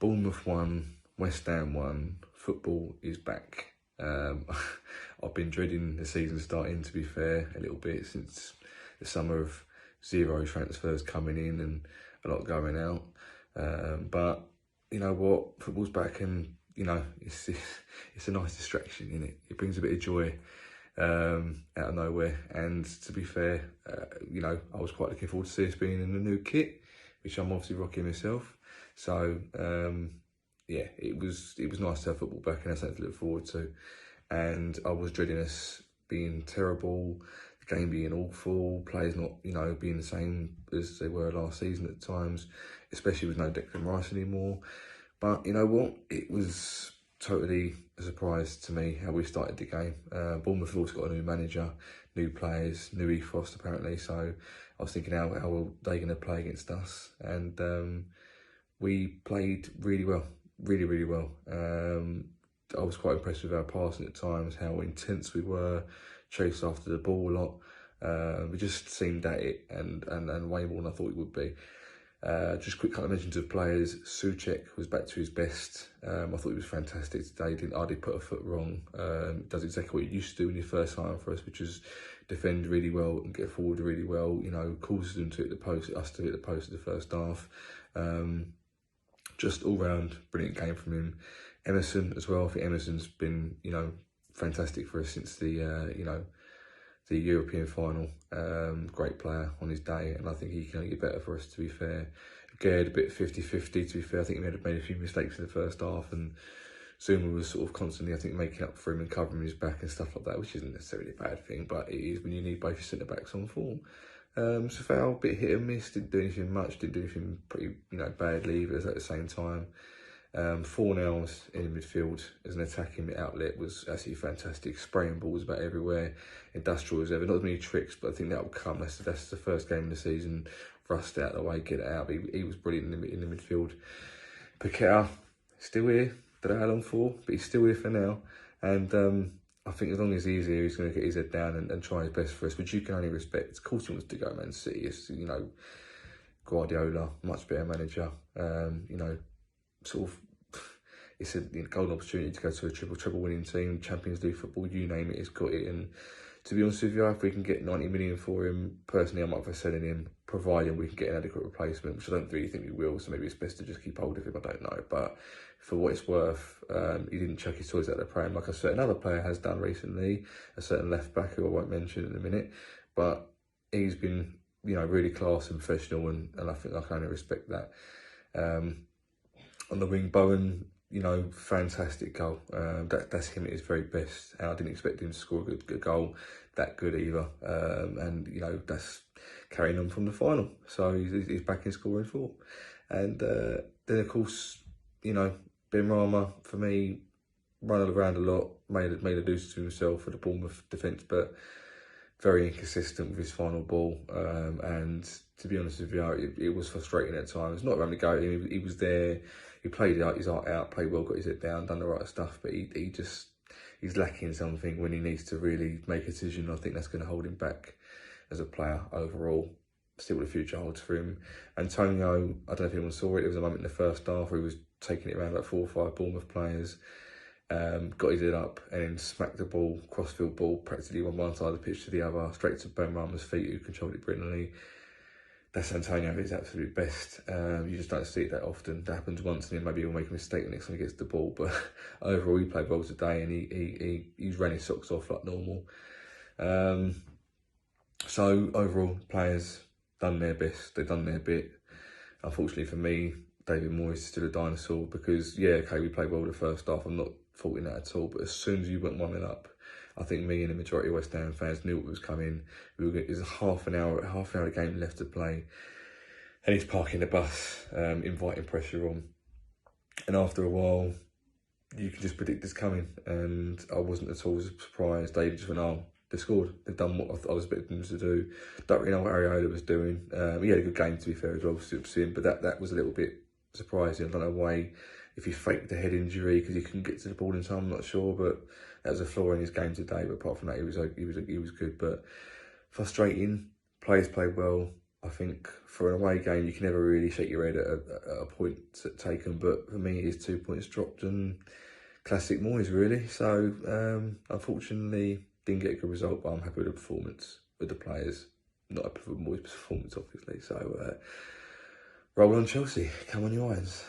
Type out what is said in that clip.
Bournemouth won, West Ham won, football is back. I've been dreading the season starting, to be fair, a little bit since the summer of 0 transfers coming in and a lot going out. But you know what, football's back, and you know it's a nice distraction, isn't it? It brings a bit of joy out of nowhere. And to be fair, you know, I was quite looking forward to see us being in the new kit, which I'm obviously rocking myself. So yeah, it was nice to have football back, and that's something to look forward to. And I was dreading us being terrible, the game being awful, players not, you know, being the same as they were last season at times, especially with no Declan Rice anymore. But you know what? It was totally a surprise to me how we started the game. Bournemouth have also got a new manager, new players, new ethos apparently. So I was thinking, how are they going to play against us? And we played really well, really well. I was quite impressed with our passing at times, how intense we were, chased after the ball a lot. We just seemed at it, and way more than I thought it would be. Just quick couple of mentions of players. Souček was back to his best. I thought he was fantastic today. Didn't hardly put a foot wrong. Does exactly what he used to do in his first time for us, which is defend really well and get forward really well. You know, causes them to hit the post, us to hit the post in the first half. Just all round brilliant game from him. Emerson as well. I think Emerson's been, you know, fantastic for us since the you know, the European final. Great player on his day, and I think he can only get better for us, to be fair. Gerd, a bit 50-50, to be fair. I think he made a few mistakes in the first half, and Zuma was sort of constantly, I think, making up for him and covering his back and stuff like that, which isn't necessarily a bad thing, but it is when you need both your centre-backs on form. Safal, a bit hit and miss, didn't do anything much, didn't do anything pretty, you know, badly, but at the same time. 4 nails in midfield as an attacking outlet was absolutely fantastic. Spraying balls about everywhere, industrial as ever. Not as many tricks, but I think that will come. That's the first game of the season. Rust out of the way, get it out. But he was brilliant in the midfield. Paqueta, still here. Don't know how long for, but he's still here for now. And I think as long as he's here, he's going to get his head down and try his best for us, which you can only respect. Of course he wants to go Man City. It's, you know, Guardiola, much better manager. You know, sort of, it's a golden opportunity to go to a triple winning team, Champions League football, you name it, he's got it. And to be honest with you, if we can get 90 million for him, personally I'm up for selling him, providing we can get an adequate replacement, which I don't really think we will, so maybe it's best to just keep hold of him, I don't know. But for what it's worth, he didn't chuck his toys out the pram like a certain other player has done recently, a certain left back who I won't mention in a minute, but he's been, you know, really class and professional, and I think I can only respect that. On the wing, Bowen, you know, fantastic goal. That's him at his very best. And I didn't expect him to score a good goal that good either. And, you know, that's carrying on from the final. So he's back in scoring form. And then, of course, you know, Ben Rama, for me, run around a lot, made a deuce to himself for the Bournemouth defence, but very inconsistent with his final ball. And to be honest with you, it was frustrating at times. Not having to go at him, he was there. He played his art out, played well, got his head down, done the right stuff, but he's lacking something when he needs to really make a decision. I think that's going to hold him back as a player overall. See what the future holds for him. Antonio, I don't know if anyone saw it, there was a moment in the first half where he was taking it around about 4 or 5 Bournemouth players, got his head up and then smacked the ball, crossfield ball, practically on one side of the pitch to the other, straight to Ben Rama's feet, who controlled it brilliantly. That's Antonio at his absolute best. You just don't see it that often. That happens once, and then maybe he'll make a mistake the next time he gets the ball. But overall, he played well today, and he's ran his socks off like normal. So overall, players done their best. They've done their bit. Unfortunately for me, David Moyes is still a dinosaur, because yeah, okay, we played well the first half. I'm not faulting that at all. But as soon as you went 1-0 up, I think me and the majority of West Ham fans knew what was coming. There's a half an hour of game left to play, and he's parking the bus, inviting pressure on. And after a while, you can just predict it's coming. And I wasn't at all surprised. David just went, oh, they scored. They've done what I was expecting them to do. Don't really know what Areola was doing. He had a good game, to be fair, as well, but that was a little bit surprising. I don't know why, if he faked the head injury because he couldn't get to the ball in time, I'm not sure, but that was a flaw in his game today. But apart from that, he was good. But frustrating. Players played well. I think for an away game, you can never really shake your head at a point taken. But for me, it's 2 points dropped and classic Moyes, really. So, unfortunately, didn't get a good result, but I'm happy with the performance, with the players. Not happy with Moyes' performance, obviously. So, roll on Chelsea. Come on, you irons.